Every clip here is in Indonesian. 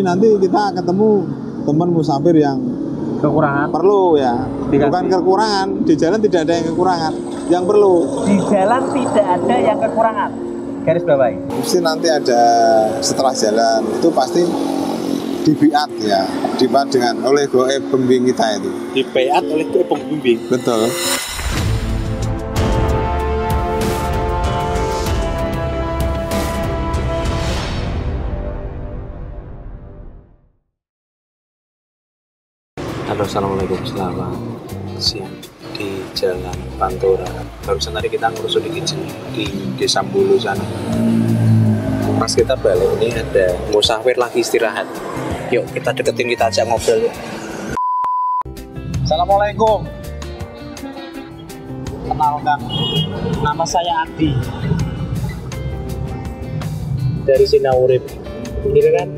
Nanti kita ketemu teman musafir yang kekurangan perlu ya. Dikasih. Bukan kekurangan, di jalan tidak ada yang kekurangan, yang perlu. Di jalan tidak ada yang kekurangan. Garis bawahi. Mesti nanti ada setelah jalan itu pasti dibiat ya, dibiat dengan oleh goib pembimbing kita itu. Dibiat oleh goib pembimbing. Betul. Halo, assalamualaikum, selamat siang di Jalan Pantura. Barusan tadi kita ngurus sedikit di Desa Bulu sana. Pas kita balik ini ada musafir lagi istirahat. Yuk kita deketin, kita ajak ngobrol. Assalamualaikum. Kenalkan, nama saya Adi dari Sinaurip. Gini kan?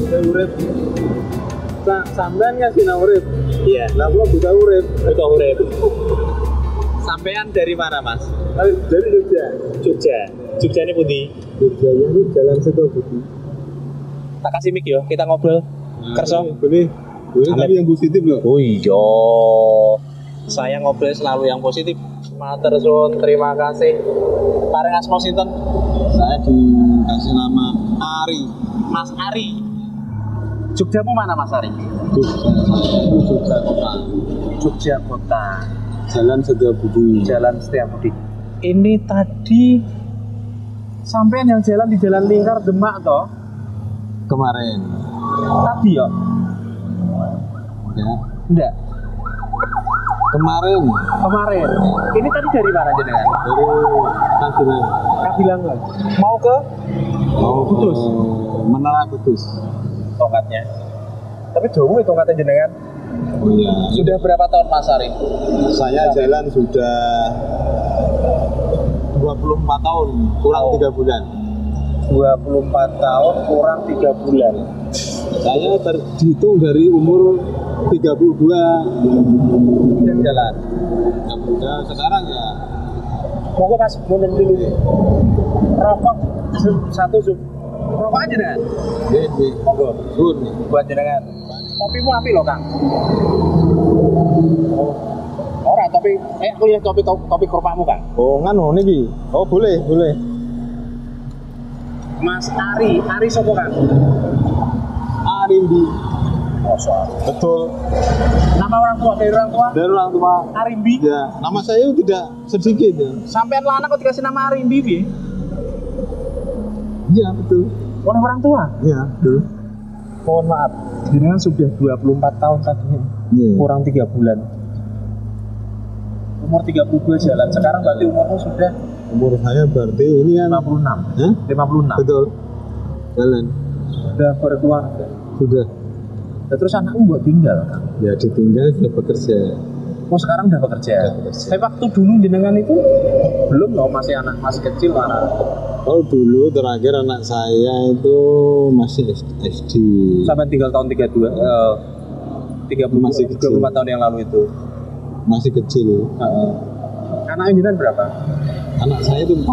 Urip. Sampean ya Sinaurip. Iya. Lah gua buta urip. Buta urip. Sampean dari mana, Mas? Dari Jogja. Jogja. Jogja ini pundi? Jogja ini Jalan Setobudi. Tak kasih mic yo, kita ngobrol. Kerso. Boleh. Boleh tapi yang positif loh. Oh iya. Saya ngobrol selalu yang positif. Matur suwun, terima kasih. Pareng asma sinten? Saya dikasih nama Ari. Mas Ari. Jogjamu mana, Mas Ari? Jogja kota. Jogja kota. Jalan Setiabudi. Jalan Setiabudi. Ini tadi sampean yang jalan di Jalan Lingkar Demak toh? Kemarin. Tadi ya? Ya. Enggak. Kemarin. Kemarin. Ini tadi dari mana jenengan? Dari Kabilang. Kabilangan. Mau ke Kudus. Menara Kudus. Tongkatnya. Tapi jauh itu tongkatnya jenengan. Oh iya. Sudah berapa tahun Mas Ari? Saya jalan sudah 24 tahun, kurang 3 bulan. 24 tahun kurang 3 bulan. Saya terhitung dari umur 32 Dan jalan. ya, sekarang ya. Monggo Mas, mundur dulu. Rokok satu sub. Rokok aja dengan. Ini Monggo. sun. Buat jenengan. Kopimu api loh Kang. Oh. Ora topi, aku lihat topi kerupakmu Kang. Oh nganu niki. Oh boleh. Mas Ari sopo Kang? Arimbi. Oh soal. Betul. Nama orang tua dari orang tua? Dari orang tua. Arimbi. Ya, nama saya tidak sedikit ya. Sampean lanang kok dikasih nama Arimbi piye? Iya betul. Oleh orang tua? Iya betul. Mohon maaf, jenengan sudah 24 tahun tadinya. Iya. Kurang 3 bulan. Umur 32 jalan. Sekarang berarti umurmu sudah Umur saya berarti ini kan 56. Hah? 56. Betul. Jalan. Sudah berkeluarga. Sudah. Nah, terus anakmu buat tinggal Kang? Ya ditinggal sudah bekerja. Oh sekarang udah bekerja. Tapi waktu dulu jenengan itu belum loh, masih masih kecil mana? Kalau dulu terakhir anak saya itu masih SD. Sampai tinggal tahun 32 Masih kecil. 24 tahun yang lalu itu. Masih kecil. Anaknya jenengan berapa? Anak saya itu 4.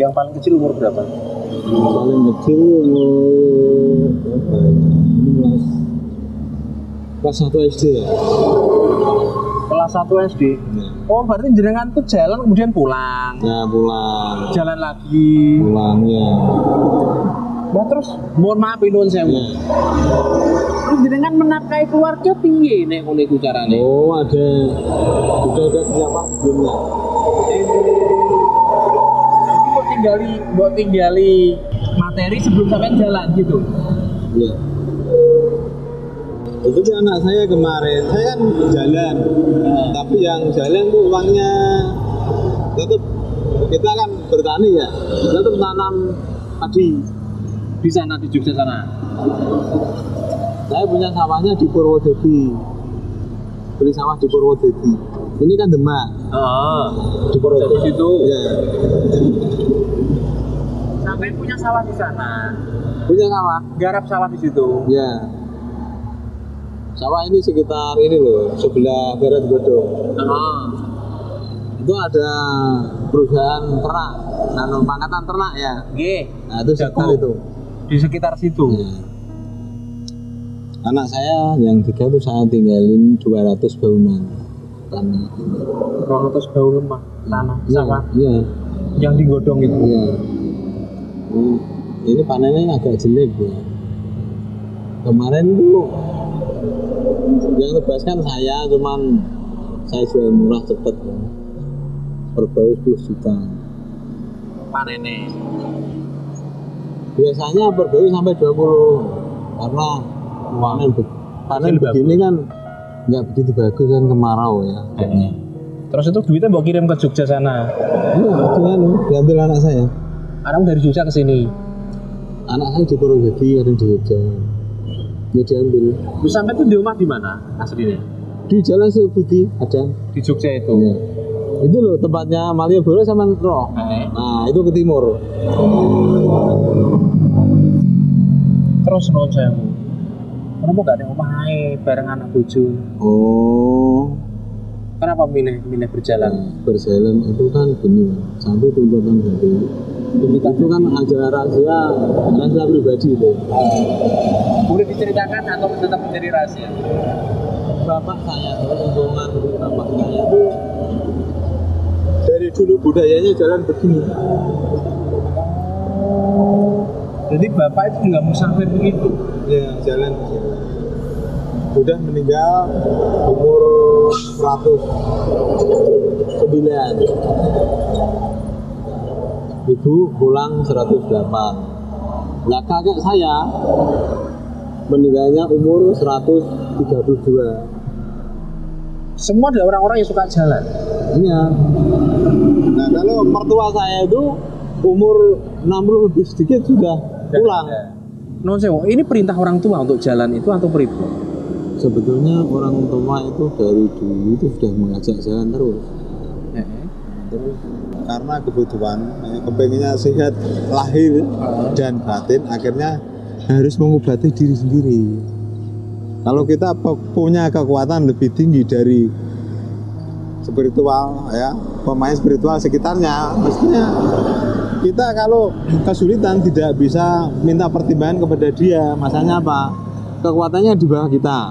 Yang paling kecil umur berapa? Yang paling kecil umur berapa ya? Kelas 1 SD ya. Kelas 1 SD. Ya. Oh berarti jenengan tuh jalan kemudian pulang. Ya pulang. Jalan lagi. Pulang ya. Nah terus mohon maaf nuwun sewu. Ya. Terus jenengan menafkahi keluarga piye nek ngono iku carane? Oh ada. Sudah ada siapa sebelumnya? Buat tinggali materi sebelum sampai jalan gitu. Iya. Itu sih anak saya kemarin, saya kan jalan, tapi yang jalan tuh uangnya tetap kita kan bertani ya, tetap tanam padi Di sana di Jogja sana. Saya punya sawahnya di Purwodadi, beli sawah di Purwodadi. Ini kan Demak. Di Purwodadi situ. Ya. Sampai punya sawah di sana. Punya sawah. Garap sawah di situ. Ya. Sawah ini sekitar ini loh, sebelah barat Godong. Itu ada perusahaan ternak, pangkatan ternak ya. Nggih. Nah itu sekitar Jago. itu. Di sekitar situ. Ya. Anak saya yang 3 itu saya tinggalin 200 bangunan tanah. 200 bau lemah tanah sawah Iya. yang digodong itu. Iya. Ini panennya agak jelek ya. Kemarin tuh yang tebaskan saya, cuman saya jual murah cepet ya. Per bau 10 juta. Panene. Biasanya per bau sampai 20 karena panen begini kan nggak begitu bagus kan kemarau ya. Terus itu duitnya mau kirim ke Jogja sana. Iya, dengan diambil anak saya. Anakmu dari Jogja ke sini. Anak saya di Purwodadi, ada di Jogja. Ya diambil. Terus sampai tuh di rumah di mana aslinya? Di Jalan Subudi ada. Di Jogja itu. Ya. Itu loh tempatnya Malioboro sama Roh. Nah itu ke timur. Terus non saya. Kenapa gak ada omah ae bareng anak bojo? Oh. Kenapa milih berjalan? Berjalan itu kan gini, satu tuntutan dari itu kan ajaran rahasia pribadi itu. Boleh diceritakan atau tetap menjadi rahasia? Bapak saya, rombongan bapak saya itu dari dulu budayanya jalan begini. Jadi bapak itu nggak musafir begitu? Ya jalan. Sudah meninggal umur 109. Ibu pulang 108. Nah kakek saya meninggalnya umur 132. Semua adalah orang-orang yang suka jalan. Iya. Nah kalau mertua saya itu umur 60 lebih sedikit sudah pulang. Non sewo, ini perintah orang tua untuk jalan itu atau pribadi? Sebetulnya orang tua itu dari dulu itu sudah mengajak jalan terus. Terus karena kebutuhan, kepengennya sehat lahir dan batin, akhirnya harus mengobati diri sendiri. Kalau kita punya kekuatan lebih tinggi dari spiritual, ya pemain spiritual sekitarnya, mestinya kita kalau kesulitan tidak bisa minta pertimbangan kepada dia. Masalahnya apa? Kekuatannya di bawah kita,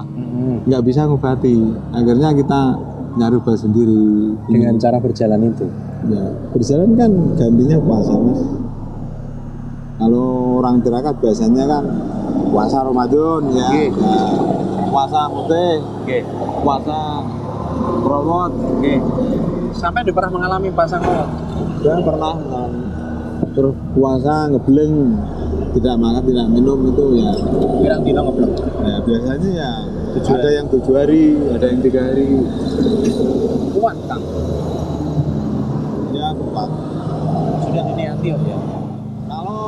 nggak bisa ngobati. Akhirnya kita nyari obat sendiri dengan cara berjalan itu. Ya, berjalan kan gantinya puasa, Mas. Kalau orang tirakat biasanya kan puasa Ramadan ya, nah, puasa putih, puasa Ramadan. Sampai udah pernah mengalami puasa kolot? Dan pernah terus puasa ngebleng, tidak makan tidak minum itu ya. Pirang dino ngebleng? Ya biasanya ya ada yang 7 hari, ada yang 3 hari. Kuat Kang? Ya kuat. Sudah diniati ya? Kalau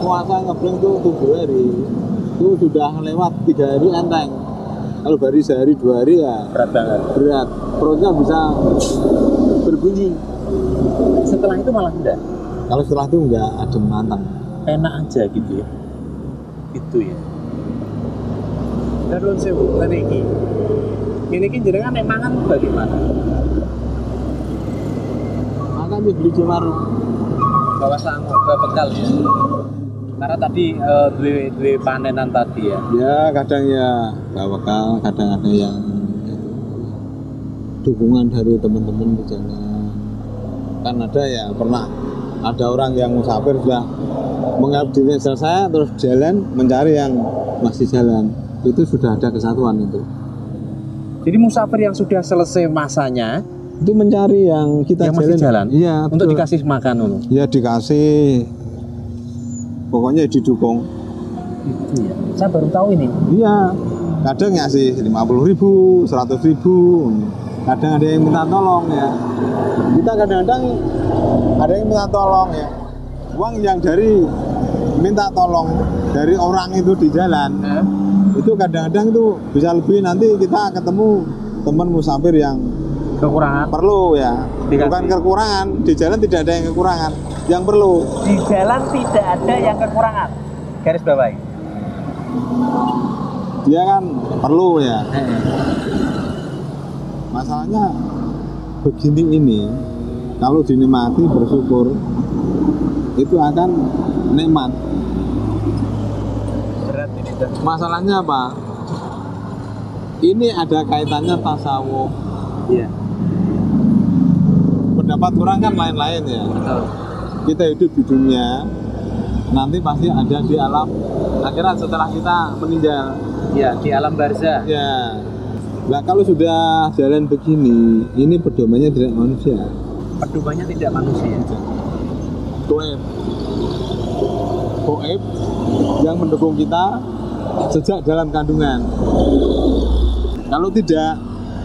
puasa ngebleng itu 7 hari, itu sudah lewat 3 hari enteng. Kalau baru sehari 2 hari ya berat banget. Berat, perutnya bisa berbunyi. Setelah itu malah enggak? Kalau setelah itu enggak, adem mantang. Enak aja gitu ya? Itu ya. Dan sewu, ini jenengan nek mangan bagaimana? Makan beli di warung. Bawa sanggup, bawa bekal ya? Karena tadi dua panenan tadi ya? Ya kadang ya bawa bekal, kadang ada yang dukungan dari teman-teman di jalan. Kan ada ya pernah ada orang yang musafir sudah mengabdi selesai terus jalan mencari yang masih jalan. Itu sudah ada kesatuan itu. Jadi musafir yang sudah selesai masanya itu mencari yang kita yang masih jalan? Iya, untuk betul. dikasih makan dulu? Iya dikasih, pokoknya didukung. Itu ya, saya baru tahu ini. Iya, kadang ngasih 50.000, 100.000, kadang ada yang minta tolong ya. Kita kadang-kadang ada yang minta tolong ya. Uang yang dari minta tolong dari orang itu di jalan, itu kadang-kadang itu bisa lebih. Nanti kita ketemu teman musafir yang kekurangan perlu ya. Dikasih. Bukan kekurangan, di jalan tidak ada yang kekurangan, yang perlu. Di jalan tidak ada yang kekurangan. Garis bawahi. Dia kan perlu ya. Masalahnya begini ini, Kalau dinikmati bersyukur itu akan nikmat. Berat ini dah. Masalahnya apa? Ini ada kaitannya tasawuf. Iya. Pendapat orang kan lain-lain ya. Betul. Kita hidup di dunia, nanti pasti ada di alam akhirat setelah kita meninggal. Ya, di alam barzah. Ya. Nah kalau sudah jalan begini, ini pedomannya tidak manusia. Pedomannya tidak manusia. Goib. Goib yang mendukung kita sejak dalam kandungan. Kalau tidak,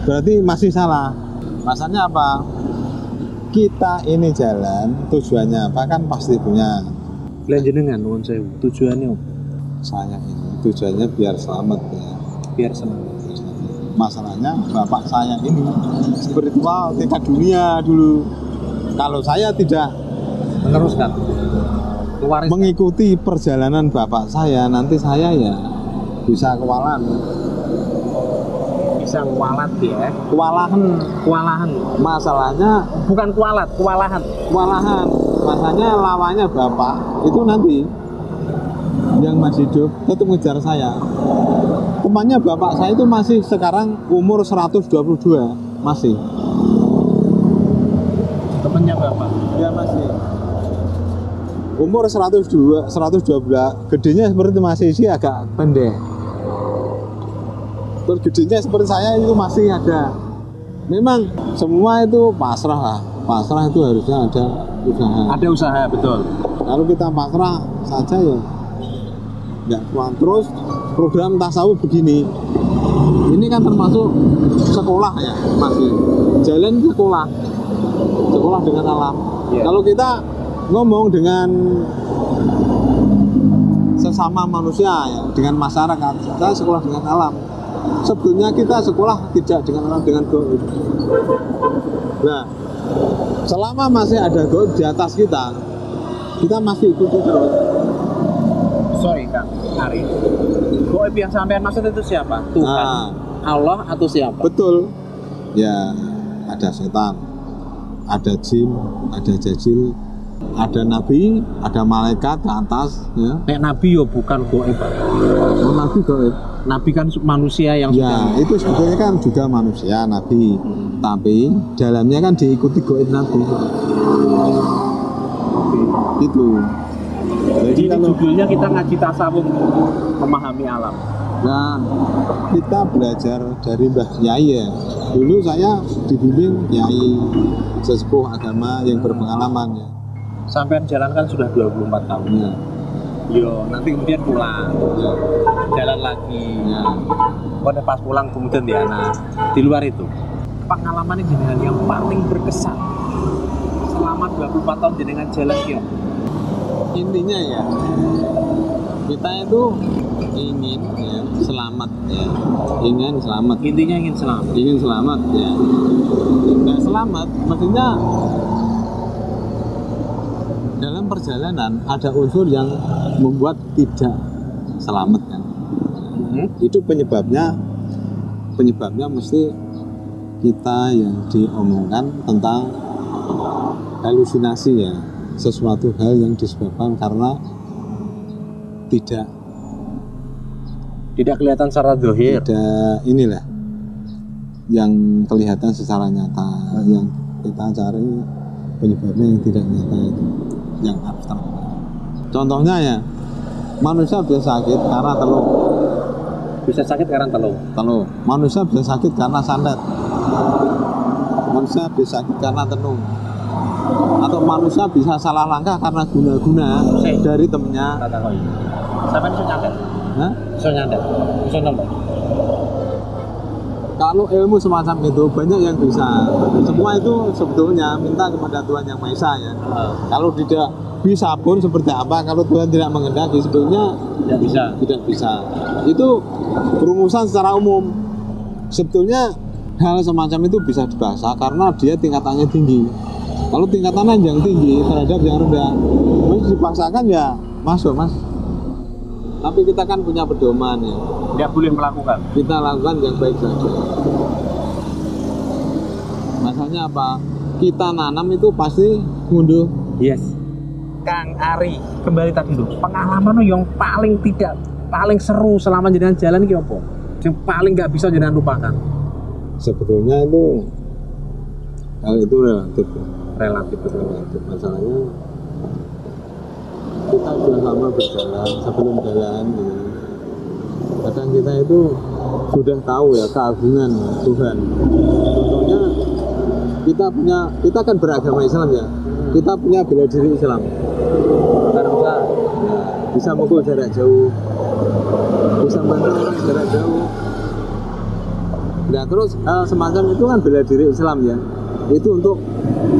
berarti masih salah. Masalahnya apa? Kita ini jalan, tujuannya apa kan pasti punya. Jenengan nuwun sewu. Tujuannya apa? Saya ini tujuannya biar selamat ya. Biar senang. Masalahnya bapak saya ini spiritual tingkat dunia dulu. Kalau saya tidak Meneruskan. Kewaris. mengikuti perjalanan bapak saya, nanti saya ya bisa kewalahan. Bisa kualat ya. Kewalahan. Masalahnya Bukan kualat, kewalahan. kewalahan. Masalahnya lawannya bapak itu nanti yang masih hidup tetap ngejar saya. Temannya bapak saya itu masih sekarang umur 122 masih. Temennya bapak. Ya masih. Umur 112, gedenya seperti itu masih sih agak pendek. Terus gedenya seperti saya itu masih ada. Memang semua itu pasrah lah. Pasrah itu harusnya ada usaha. Ada usaha, betul. Kalau kita pasrah saja ya nggak kuat. Terus program tasawuf begini. Ini kan termasuk sekolah ya masih. Jalan sekolah. Sekolah dengan alam. Yeah. Kalau kita ngomong dengan sesama manusia ya, dengan masyarakat, kita sekolah dengan alam. Sebetulnya kita sekolah tidak dengan alam, dengan gaib. Nah, selama masih ada gaib di atas kita masih ikuti terus. Sorry Kak Ari. Goib yang sampean maksud itu siapa? Tuhan, Nah, Allah atau siapa? betul. Ya, ada setan, ada jin, ada jajil, ada nabi, ada malaikat ke atas ya. Nek nabi yo bukan goib. Oh, nabi gaib. Nabi kan manusia yang Ya, itu sebetulnya kan juga manusia, nabi. Tapi dalamnya kan diikuti gaib nabi. Gitu. Jadi Jadi kalau judulnya kita ngaji tasawuf memahami alam. nah, kita belajar dari Mbah Yai ya. Dulu saya dibimbing Yai sesepuh agama yang berpengalaman ya. Sampean jalankan sudah 24 tahun. Ya, Yo, nanti kemudian pulang, ya, jalan lagi. ya. Pada pas pulang kemudian di anak. Di luar itu, pengalaman jenengan yang paling berkesan selama 24 tahun jenengan jalan kyo. Intinya ya, kita itu ingin ya selamat ya, ingin selamat, Intinya ingin selamat. ingin selamat ya. Nggak selamat, maksudnya dalam perjalanan ada unsur yang membuat tidak selamat kan. Itu penyebabnya mesti kita yang diomongkan tentang halusinasi ya, sesuatu hal yang disebabkan karena Tidak kelihatan secara zahir. tidak inilah yang kelihatan secara nyata, yang kita cari penyebabnya yang tidak nyata itu, yang abstrak. Contohnya ya, manusia bisa sakit karena telur. Bisa sakit karena telur. Manusia bisa sakit karena santet. Manusia bisa sakit karena tenung. Atau manusia bisa salah langkah karena guna-guna dari temennya. Kata koi. Sampai bisa nyantet. Hah? Bisa nyantet. Bisa nonton. Kalau ilmu semacam itu banyak yang bisa. Semua itu sebetulnya minta kepada Tuhan Yang Maha Esa ya. Kalau tidak bisa pun seperti apa, kalau Tuhan tidak mengendaki sebetulnya tidak bisa. Itu perumusan secara umum. Sebetulnya hal semacam itu bisa dibahas karena dia tingkatannya tinggi. Kalau tingkatannya yang tinggi terhadap yang rendah, masih dipaksakan ya masuk mas. Tapi kita kan punya pedoman ya. Tidak boleh melakukan. Kita lakukan yang baik saja. Masalahnya apa? kita nanam itu pasti ngunduh. Yes. Kang Ari, kembali tadi dulu. Pengalaman yang paling seru selama jenengan jalan iki apa? Yang paling nggak bisa jenengan lupakan. Sebetulnya itu hal itu relatif. Relatif betul. Relatif. Masalahnya kita sudah lama berjalan sebelum jalan gitu. Kadang kita itu sudah tahu ya keagungan Tuhan. Contohnya kita kan beragama Islam ya. Kita punya bela diri Islam. Bisa mukul jarak jauh, bisa bantu orang jarak jauh. Nah terus semacam itu kan bela diri Islam ya. Itu untuk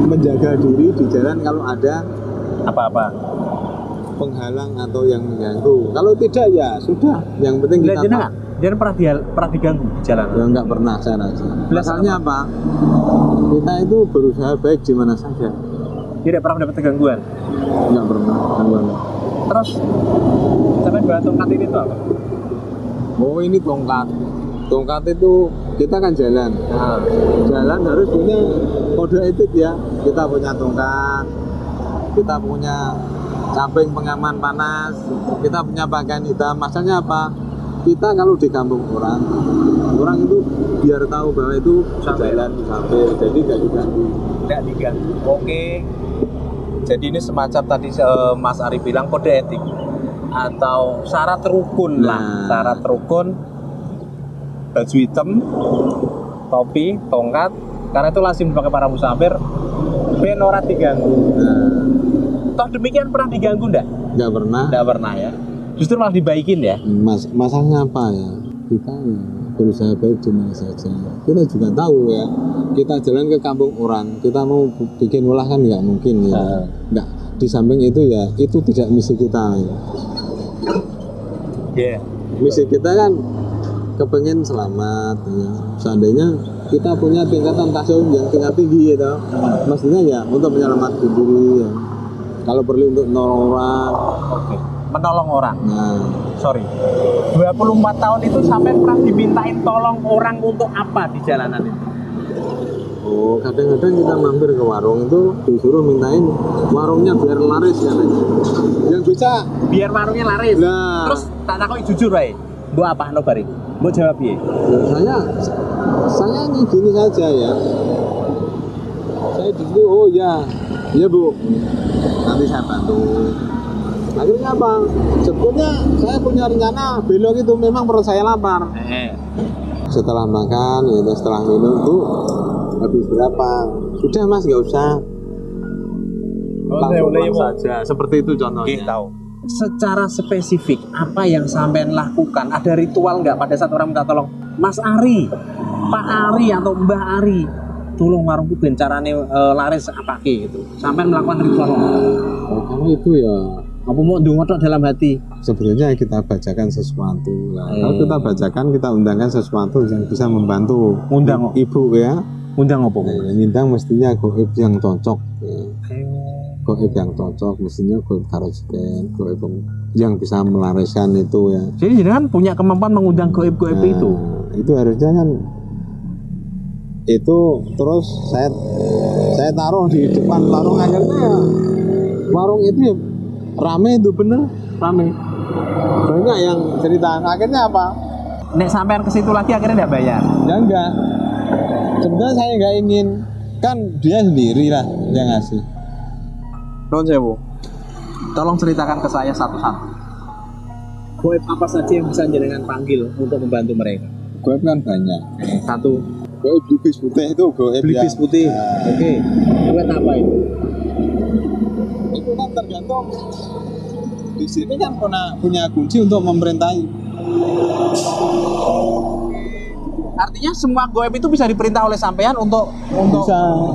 menjaga diri di jalan kalau ada Apa-apa? penghalang atau yang mengganggu. Kalau tidak ya sudah. Yang penting kita Jangan pernah diganggu di jalan. ya nggak pernah saya rasa. Masalahnya apa? Kita itu berusaha baik di mana saja. Tidak pernah mendapat gangguan. Nggak pernah gangguan. Terus sampai bawa tongkat ini tuh apa? Oh ini tongkat. Tongkat itu kita kan jalan. Nah, Jalan harus punya kode etik ya. Kita punya tongkat. Kita punya samping pengaman panas. Kita punya pakaian hitam. Masalahnya apa? Kita kalau di kampung orang itu biar tahu bahwa itu jalan musafir. Jadi nggak diganggu. tidak diganggu. Oke. Jadi ini semacam tadi Mas Ari bilang kode etik atau syarat rukun lah. Nah. Syarat rukun, baju hitam, topi, tongkat. Karena itu lazim dipakai para musafir. Ben ora diganggu. Nah, Toh demikian pernah diganggu enggak? nggak pernah. Enggak pernah ya. Justru malah dibaikin ya. Masalahnya apa ya? Kita ya berusaha baik di mana saja. Kita juga tahu ya. Kita jalan ke kampung orang, kita mau bikin ulah kan nggak mungkin ya. Nggak. Di samping itu ya, itu tidak misi kita. Ya. Yeah. Misi kita kan kepengen selamat. Ya. Seandainya kita punya tingkatan tasawuf yang tingkat tinggi gitu, mestinya ya untuk menyelamatkan diri. Ya. Kalau perlu untuk menolong orang. Oke. Menolong orang. Nah, Sorry. 24 tahun itu sampai pernah dimintain tolong orang untuk apa di jalanan itu? oh kadang-kadang kita mampir ke warung itu disuruh mintain warungnya biar laris kan. Yang bisa Biar warungnya laris. Nah. Terus tak takoki jujur wae. Mbok apa no bari? Mbok jawab piye? saya ini gini saja ya. Saya dulu oh ya Bu, nanti saya bantu. Akhirnya apa? Sebetulnya saya punya rencana belok itu memang perut saya lapar. Setelah makan, ya, setelah minum Bu, habis berapa? Sudah Mas, nggak usah. Langsung pulang saja. Seperti itu contohnya. Tahu. Secara spesifik apa yang sampean lakukan? Ada ritual nggak pada saat orang minta tolong? Mas Ari, Pak Ari atau Mbah Ari, tolong warungku ben carane laris apa gitu. Sampean melakukan ritual apa? Oh, kalau itu ya Apa mau ndonga dalam hati? sebenarnya kita bacakan sesuatu lah. Kalau kita bacakan, kita undangkan sesuatu yang bisa membantu. Undang Ibu ya. undang apa? Ngundang mestinya goib yang cocok. Ya. Goib yang cocok, mestinya goib karosken, goib yang bisa melariskan itu ya. Jadi jangan punya kemampuan mengundang goib-goib Nah, itu. itu harusnya kan itu terus saya taruh di depan warung, akhirnya ya warung itu ya rame, itu bener rame, banyak yang cerita. Akhirnya apa? Nek sampean ke situ lagi akhirnya enggak bayar. Ya enggak, sebenarnya saya enggak ingin, kan dia sendiri lah yang ngasih. Non sewu. Tolong ceritakan ke saya satu-satu. Goib apa saja yang bisa jenengan panggil untuk membantu mereka? Goib kan banyak. Satu, Goib belibis putih itu goib belibis ya. putih. Oke. Goib apa itu? Itu kan tergantung. Di sini kan punya kunci untuk memerintahi. Artinya semua goib itu bisa diperintah oleh sampean untuk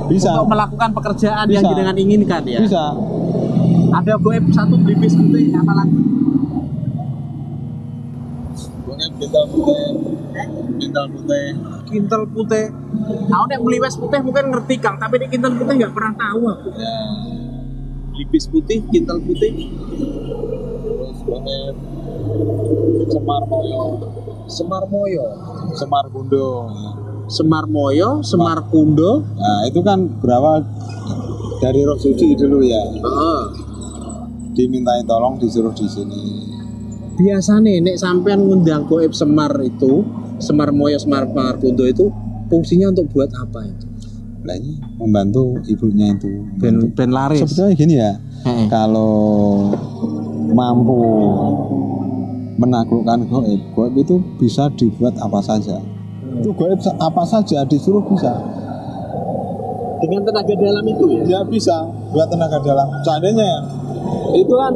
Bisa. untuk melakukan pekerjaan yang Bisa. jenengan inginkan ya. Bisa. Ada goib satu belibis putih, apa lagi? Goib bintal putih. Bintal putih. Kintal putih. Aku nek meliwes putih mungkin ngerti Kang, tapi nek kintal putih nggak pernah tahu aku. Ya. Belibis putih, kintal putih. Terus goib Semar Moyo. Semar Moyo. Semar Gundo. Semarmoyo, Semarkundo. Nah, itu kan berawal dari roh suci dulu ya. Dimintai tolong disuruh di sini. Biasanya nek sampean ngundang goib Semar itu, Semarmoyo, Semarkundo itu fungsinya untuk buat apa itu? Nah, ini membantu ibunya itu. Ben laris. Sebetulnya gini ya. Kalau mampu menaklukkan goib, goib itu bisa dibuat apa saja. Itu goib apa saja disuruh bisa. Dengan tenaga dalam itu ya? Ya bisa buat tenaga dalam. Seandainya Itu kan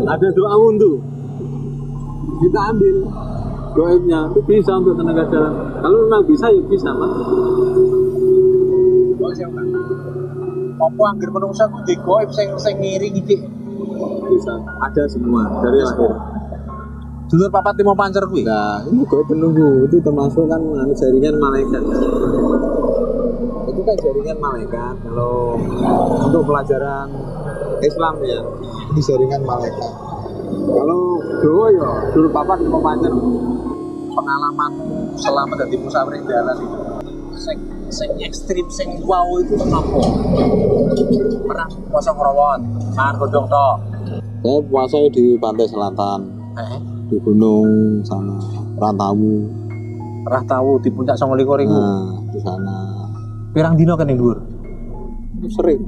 ada doa wundu. Kita ambil goibnya, itu bisa untuk tenaga dalam. Kalau memang bisa ya bisa, Mas. Apa anggere menungsa ku di goib sing ngiring iki? Bisa. Ada semua dari lahir. Dulur papat limo pancer kuwi. Nah, ini goib penunggu itu termasuk kan jaringan malaikat. Itu kan jaringan malaikat. Kalau untuk pelajaran Islam ya, ini jaringan malaikat. kalau Jawa ya dulur papat limo pancer. Pengalaman selama dadi musafir dalan itu. Sing ekstrim sing wow itu apa? Pernah puasa ngrawon, mangan godhong tok. Saya puasa di pantai selatan, di gunung sana, Rantawu. Pernah tahu di puncak 29 iku. Nah, di sana. Pirang dino kan ning dhuwur? Itu sering.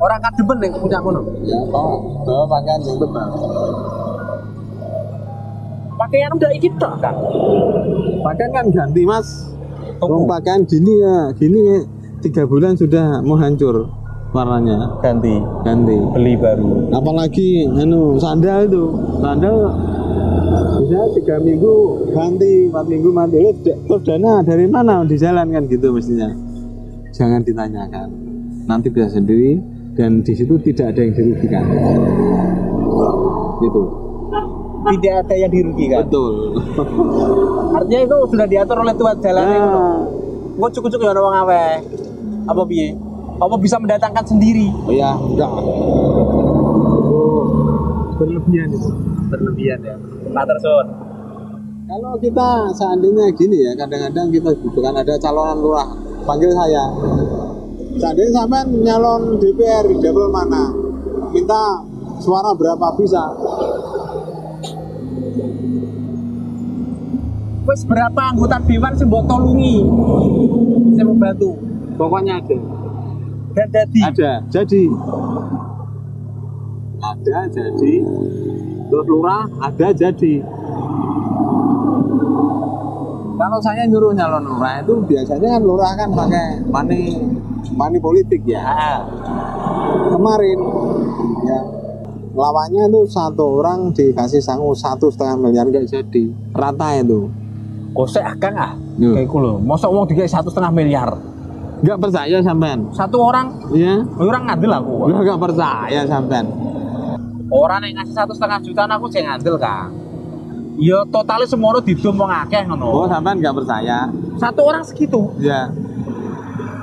Orang kademen ning puncak kono. Ya, bawa pakaian yang tebal. Pakaian udah iki tok kan. Pakaian kan ganti, Mas. Tuku. Pakaian gini ya, 3 bulan sudah mau hancur warnanya. Ganti beli baru. Apalagi sandal itu, bisa 3 minggu ganti, 4 minggu mati. Terus dana dari mana di jalan kan gitu mestinya. Jangan ditanyakan, nanti bisa sendiri dan di situ tidak ada yang dirugikan. Gitu. Tidak ada yang dirugikan. Betul. Artinya itu sudah diatur oleh Tuhan jalannya ngono. Engko cukup-cukup ya ono wong aweh. Apa piye? Apa bisa mendatangkan sendiri? Oh ya, enggak. Berlebihan itu. Berlebihan ya. Matur suwun. Kalau kita seandainya gini ya, kadang-kadang kita bukan ada calonan lurah, panggil saya. Seandainya sampean nyalon DPR di dapil mana, minta suara berapa bisa? Wes berapa anggota dewan sing mbok tolungi? Sing membantu. Pokoknya ada. Dan dadi Ada jadi. Terus lurah ada jadi. Kalau saya nyuruh nyalon lurah itu Biasanya kan lurah kan pakai money politik ya. Kemarin ya lawannya itu 1 orang dikasih sangu 1,5 miliar nggak jadi, rata itu. Kosek akang ah. Yo. Kayak iku lho. Mosok wong dikek 1,5 miliar. Nggak percaya sampean? Satu orang, Iya. orang ngandel aku. Nggak percaya sampean. Orang yang ngasih 1,5 juta aku sing ngandel Kang. Ya totalnya semono didom wong akeh Oh, ngono. sampean nggak percaya? Satu orang segitu. Ya.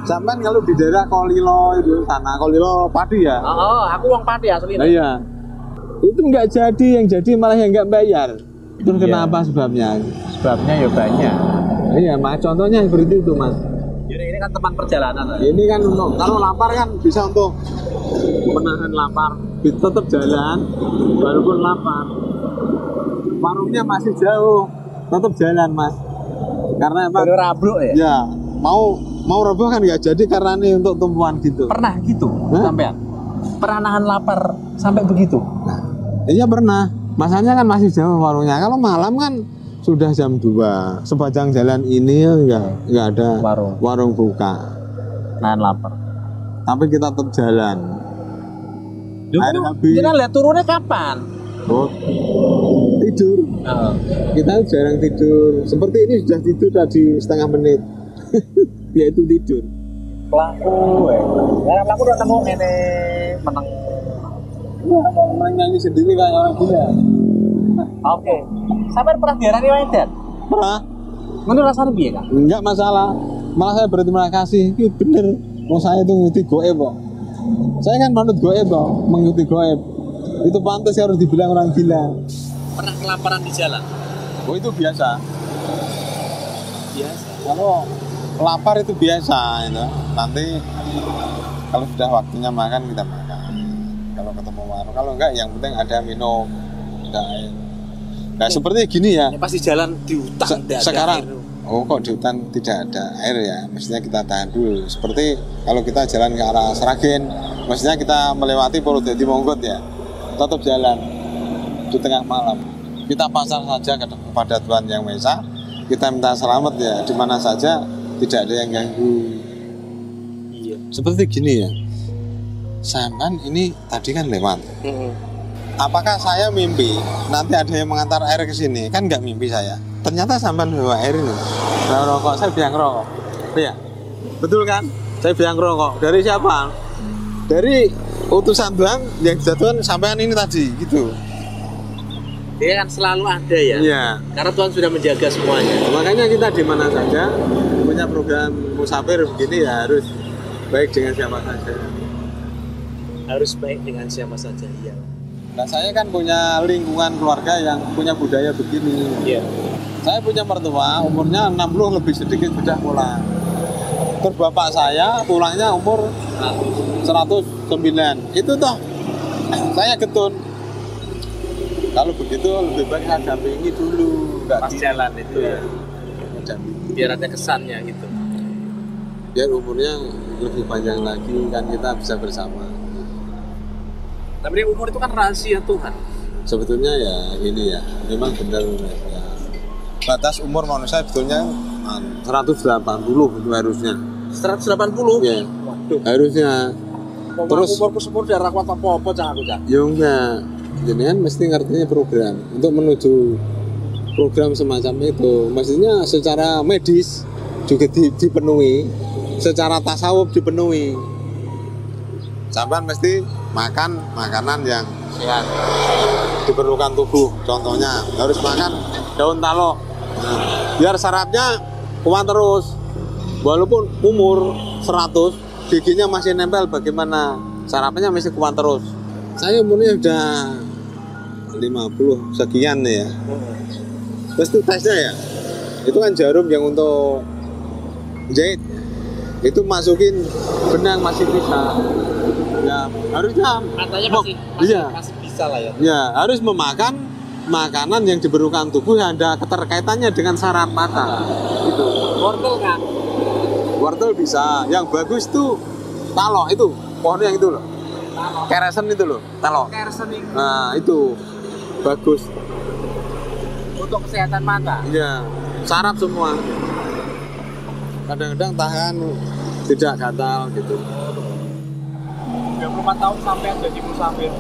Sampean kalau di daerah Kolilo itu sana, Kolilo Padi ya? Oh, aku wong Pati asli. Nah, iya. Itu nggak jadi, yang jadi malah yang nggak bayar. Terus Iya. kenapa sebabnya? Sebabnya ya banyak. Iya, mas. Contohnya seperti itu, mas. Jadi ini kan teman perjalanan. Ini kan untuk kalau lapar kan bisa untuk menahan lapar, tetap jalan walaupun lapar. Warungnya masih jauh, tetap jalan, mas. Karena emang Baru rabruk ya. ya mau roboh kan nggak jadi karena ini untuk tumpuan gitu. Pernah gitu Hah? sampean? Pernah nahan lapar sampai begitu? Iya pernah. Masanya kan masih jauh warungnya. Kalau malam kan sudah jam 2. Sepanjang jalan ini ya nggak ada warung buka. Nahan lapar. Tapi kita tetap jalan. Air habis. Kita lihat turunnya kapan? Oh, tidur. Kita jarang tidur. Seperti ini sudah tidur tadi setengah menit. Yaitu tidur. Pelaku ya pelaku udah nemu ini menang. Wah, mau nyanyi sendiri kayak orang gila. Oke. Sampai pernah diarani wedan? Pernah? Menurut rasanya piye Kak? Enggak masalah. Malah saya berterima kasih. Itu bener. Mau saya itu ngikuti goib kok. Saya kan manut goib kok, mengikuti goib. Itu pantas harus dibilang orang gila. Pernah kelaparan di jalan? Oh itu biasa. Biasa. Kalau lapar itu biasa itu. Nanti kalau sudah waktunya makan kita makan. Kalau ketemu warung, kalau enggak yang penting ada minum, ada air. Nah seperti gini ya. Ini pasti jalan di hutan. Sekarang, oh kok di hutan tidak ada air ya? Mestinya kita tahan dulu. Seperti kalau kita jalan ke arah Sragen, mestinya kita melewati Purwodadi Monggot ya, tetap jalan di tengah malam. Kita pasrah saja kepada Tuhan Yang Maha Esa. Kita minta selamat ya, di mana saja tidak ada yang ganggu. Iya. Seperti gini ya. Sampan ini tadi kan lewat. Apakah saya mimpi nanti ada yang mengantar air ke sini? Kan nggak mimpi saya. Ternyata sampan bawa air ini. Bawa rokok, saya biang rokok. Iya. Betul kan? Saya biang rokok. Dari siapa? Dari utusan Tuhan yang jatuhan sampean ini tadi gitu. Dia kan selalu ada ya. Iya. Karena Tuhan sudah menjaga semuanya. Makanya kita di mana saja punya program musafir begini ya harus baik dengan siapa saja. Harus baik dengan siapa saja. Iya. Nah saya kan punya lingkungan keluarga yang punya budaya begini. Iya. Saya punya mertua umurnya 60 lebih sedikit sudah pulang. Terus bapak saya pulangnya umur 109. Itu toh saya getun. Kalau begitu lebih baik saya dampingi dulu. Pas jalan itu ya. Biar ada kesannya gitu. Biar umurnya lebih panjang lagi kan kita bisa bersama. Tapi umur itu kan rahasia Tuhan. Sebetulnya ya ini ya memang benar ya. Batas umur manusia sebetulnya 180 itu harusnya. 180? Ya. Waduh. Harusnya. Terus umurku sepuluh darah kuat apa-apa cak aku cak. Ya enggak. Jadi kan mesti ngertinya program untuk menuju program semacam itu. Maksudnya secara medis juga dipenuhi, secara tasawuf dipenuhi. Sampai mesti makan makanan yang sehat diperlukan tubuh. Contohnya harus makan daun talok. Nah, biar sarafnya kuat terus. Walaupun umur 100, giginya masih nempel, bagaimana sarafnya masih kuat terus. Saya umurnya udah 50 sekian ya. Terus itu tesnya ya. Itu kan jarum yang untuk jahit. Itu masukin benang masih bisa. Ya, harusnya katanya masih bisa lah ya. Ya, harus memakan makanan yang diperlukan tubuh yang ada keterkaitannya dengan saraf mata. Itu. Wortel kan? Wortel bisa. Yang bagus tuh talok itu, pohon yang itu loh. Keresen itu loh, talok. Kersen ini. Nah, itu bagus untuk kesehatan mata. iya, saraf semua. Kadang-kadang tahan tidak gatal gitu. 34 tahun sampai jadi musafir.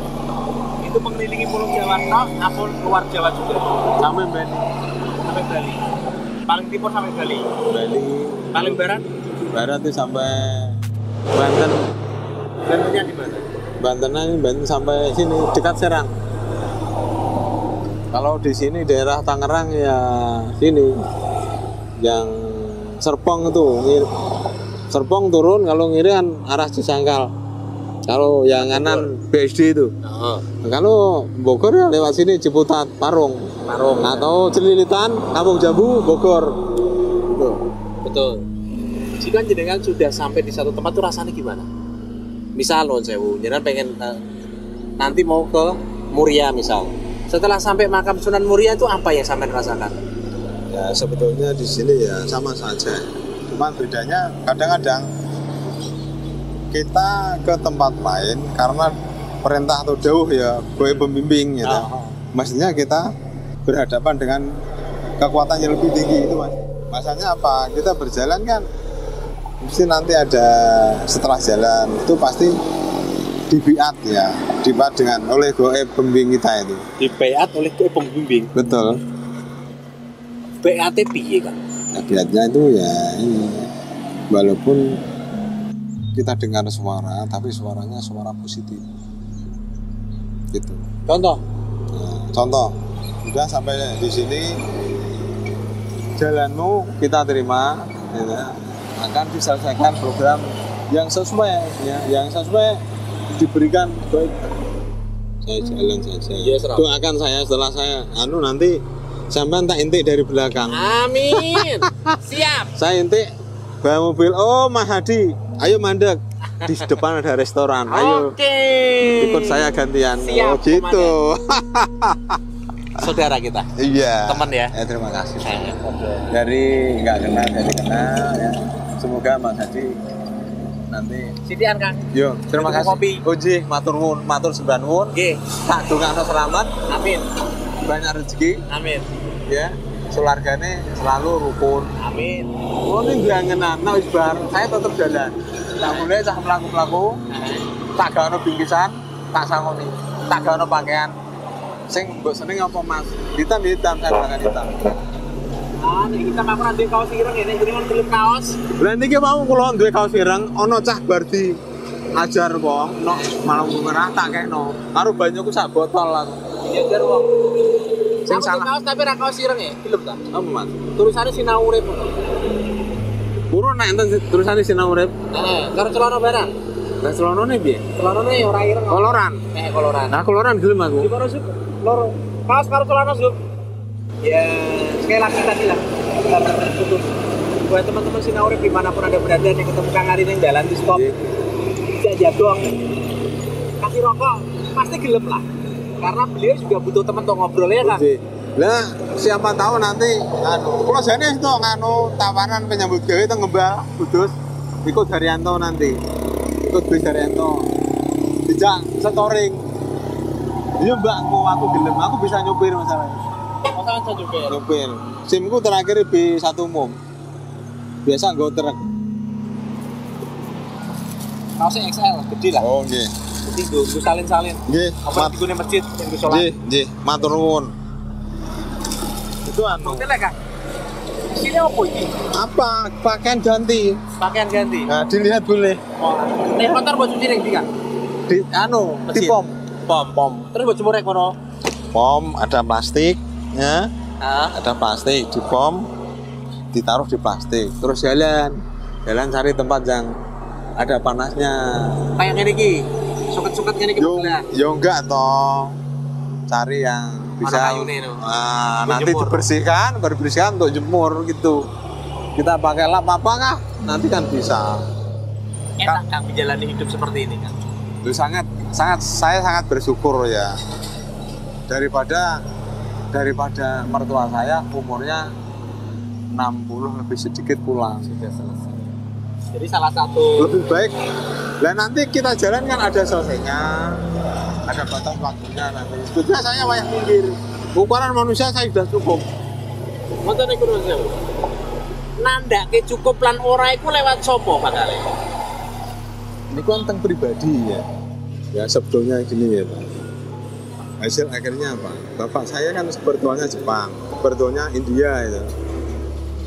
Itu mengelilingi Pulau Jawa atau luar Jawa juga? Sampai Bali. Sampai Bali. Paling timur sampai Bali. Bali. Paling barat? Barat itu sampai Banten. Bantennya di mana? Banten sampai sini dekat Serang. Kalau di sini daerah Tangerang ya sini yang Serpong itu Serpong turun, kalau ngiri kan arah Cisangkal. Kalau yang kanan BSD itu. Kalau Bogor ya lewat sini Ciputat, Parung. Atau Celilitan, Kampung Jambu, Bogor. Betul. Jika jenengan sudah sampai di satu tempat tuh rasanya gimana? Misal loh sewu, jenengan pengen nanti mau ke Muria misal. Setelah sampai makam Sunan Muria itu apa yang sampai rasakan? Ya sebetulnya di sini ya sama saja. Cuman bedanya kadang-kadang kita ke tempat lain karena perintah atau jauh ya boleh pembimbing gitu. Maksudnya kita berhadapan dengan kekuatan yang lebih tinggi itu mas. Masanya apa? Kita berjalan kan mesti nanti ada setelah jalan itu pasti dibiat ya, dibiat dengan oleh goib pembimbing kita itu. Dibiat oleh goib pembimbing. Betul. BAT piye kan? Ya, biatnya itu ya ini walaupun kita dengar suara tapi suaranya suara positif gitu. Contoh? Nah, contoh sudah sampai di sini jalanmu kita terima ya, akan diselesaikan program yang sesuai ya, yang sesuai diberikan baik. Saya jalan saja. Yes, doakan saya setelah saya nanti sampean tak intik dari belakang. Amin. Siap. Saya intik bawa mobil. Oh, Mas Hadi, ayo mandek. Di depan ada restoran. Ayo. Oke. Ikut saya gantian. Siap, oh, gitu. Saudara kita. Iya. Teman ya. Terima kasih. Dari nggak kenal jadi kenal ya. Semoga Mas Hadi nanti Sitian Kang. yo terima Tuku kasih. kopi. Uji matur nuwun, matur sembah nuwun. Nggih. Tak dongakno selamat, Amin. banyak rezeki Amin. ya. Keluargane selalu rukun. Amin. Oh ini jangan nah wis bar, saya tetap jalan. Tak mulai cah melaku-melaku, tak gawe bingkisan, tak sangoni, tak gawe pakaian. Sing mbok seneng apa Mas? Hitam, saya makan hitam. Ah, nek kita mau nanti kaos ireng ini jenengan belum kaos. Lah niki mau kula duwe kaos ireng, ana cah bar di ajar wong, nok malam merah tak kekno. Karo banyu ku sak botol aku. Ya jar wong. Sing Aku salah. kaos tapi ra kaos ireng ya, belum ta? Apa Mas? Tulisannya sinau urip. Puro nek enten tulisane sinau urip. Karo celana barang. Lah celonone piye? Celanane ora ireng. Koloran. Koloran. Nah, koloran gelem aku. Di mana Suk? Loro. Kaos karo celana Suk. Ya, sekali lagi tadi lah. Kita putus. Buat teman-teman sinau urip dimanapun ada berada yang ketemu Kang Ari yang jalan di stop. Jajah doang. Kasih rokok, pasti gelem lah. Karena beliau juga butuh teman untuk ngobrol ya Kang. Lah, siapa tahu nanti kula jane itu tawaran penyambut gawe teng Ngembah Kudus ikut Haryanto nanti. Ikut Bis Haryanto. Dijak setoring. Iya Mbak, aku gelem, aku bisa nyopir masalahnya. Masa bisa juga ya? Nyopir. SIM-ku terakhir B1 umum. Biasa nggo truk. Kaosnya XL, gede lah. Oh, nggih. Gede gue salin-salin. Nggih, Apa di gune masjid yang gue sholat. nggih, matur nuwun. Itu Oke lah Kang. Sini apa ini? apa pakaian ganti? Pakaian ganti. Nah, dilihat boleh. Oh, nih motor buat cuci nih Kang. Di di Mesin. pom. Pom. Terus buat jemur kono. Pom ada plastik, ya. Ah. Ada plastik di pom, ditaruh di plastik. Terus jalan cari tempat yang ada panasnya. Kayak gini ki. Suket-suket gini ki. Yo enggak toh. Cari yang bisa kayune itu. Nanti Jemur. dibersihkan untuk jemur gitu. Kita pakai lap apa kah? Nanti kan bisa. Enak Kang menjalani hidup seperti ini Kang. Lu saya sangat bersyukur ya. Daripada mertua saya umurnya 60 lebih sedikit pulang. Sudah selesai. Jadi salah satu Lebih baik. Lah nanti kita jalan kan ada selesainya. Ada batas waktunya nanti. Sebetulnya saya banyak minggir. Ukuran manusia saya sudah cukup. Mboten iku Mas. Nandake cukup lan ora iku lewat sapa bakale? Ini kan tentang pribadi ya. Ya sebetulnya gini ya Pak. Hasil akhirnya apa? Bapak saya kan bertuanya Jepang, bertuanya India itu.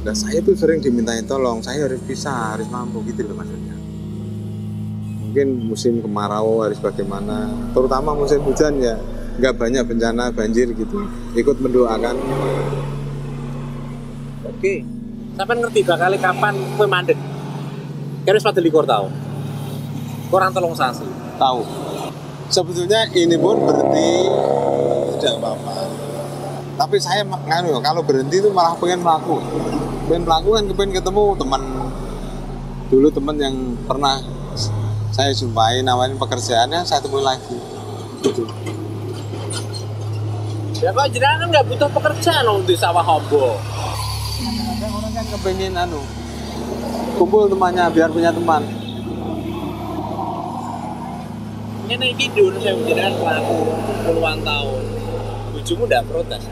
Nah saya tuh sering dimintain tolong, saya harus bisa, harus mampu gitu loh maksudnya. Mungkin musim kemarau harus bagaimana, terutama musim hujan ya nggak banyak bencana banjir gitu. Ikut mendoakan. Oke. Sampeyan ngerti bakale kapan kowe mandek? Kira wis 24 tahun. Kurang 3 sasi. Tahu. Sebetulnya ini pun berhenti tidak apa-apa. Tapi saya kalau berhenti itu malah pengen melaku. Pengen melaku kan pengen ketemu teman. Dulu teman yang pernah saya jumpai nawarin pekerjaannya saya temui lagi. Gitu. Ya kok jenengan kan nggak butuh pekerjaan loh di sawah hobo. Kadang orang kan kepengen kumpul temannya biar punya teman. Ini tidur saya jenengan pelaku puluhan tahun. Bojomu udah protes.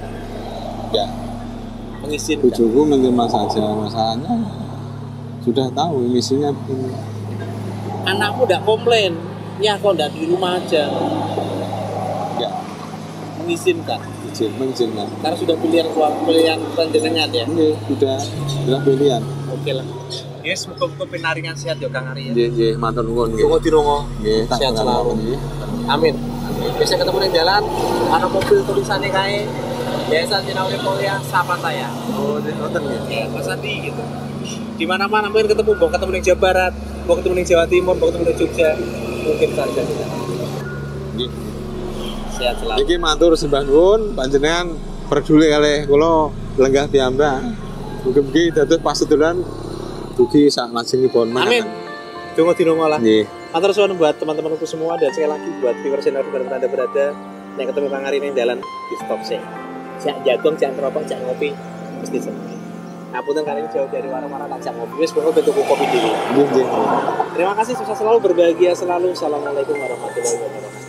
Ya, Mengizinkan. bujuku menerima saja masalahnya. Sudah tahu misinya begini. Anakmu udah komplain. Ya kok udah di rumah aja. Ya, Mengizinkan. mengizinkan. Karena sudah pilihan panjenengan ya. Ini sudah pilihan. Oke lah. Yes, muka-muka penaringan sehat ya Kang Ari ya. Nggih, matur nuwun nggih. Tunggu di rongo. Nggih, tak Sehat selalu. nggih. Amin. Biasa ketemu di jalan, ada mobil tulisannya kayak Yayasan Sinawari Mulia Sapa Saya. Oh, nonton nggih. Ya, Mas Andi gitu. Di mana-mana mungkin ketemu, mau ketemu di Jawa Barat, mau ketemu di Jawa Timur, mau ketemu di Jogja, mungkin saja kita. Nggih. Sehat selalu. Iki matur sembah nuwun panjenengan peduli kali kula lenggah piyambak. Mugi-mugi dados pasedulan mugi sak lajengipun Amin. Donga dinonga lah. Nggih. Matur suwun buat teman-temanku semua dan sekali lagi buat viewers channel dimanapun Anda berada. Nek ketemu Kang Ari ning dalan di stop sih. Jak jagung, jak ngerokok, jak ngopi mesti seneng. Ngapunten kali ini jauh dari warung-warung tak ngopi. Wis kono tuku kopi dhewe. Nggih, nggih. Terima kasih, sukses selalu, berbahagia selalu. Assalamualaikum warahmatullahi wabarakatuh.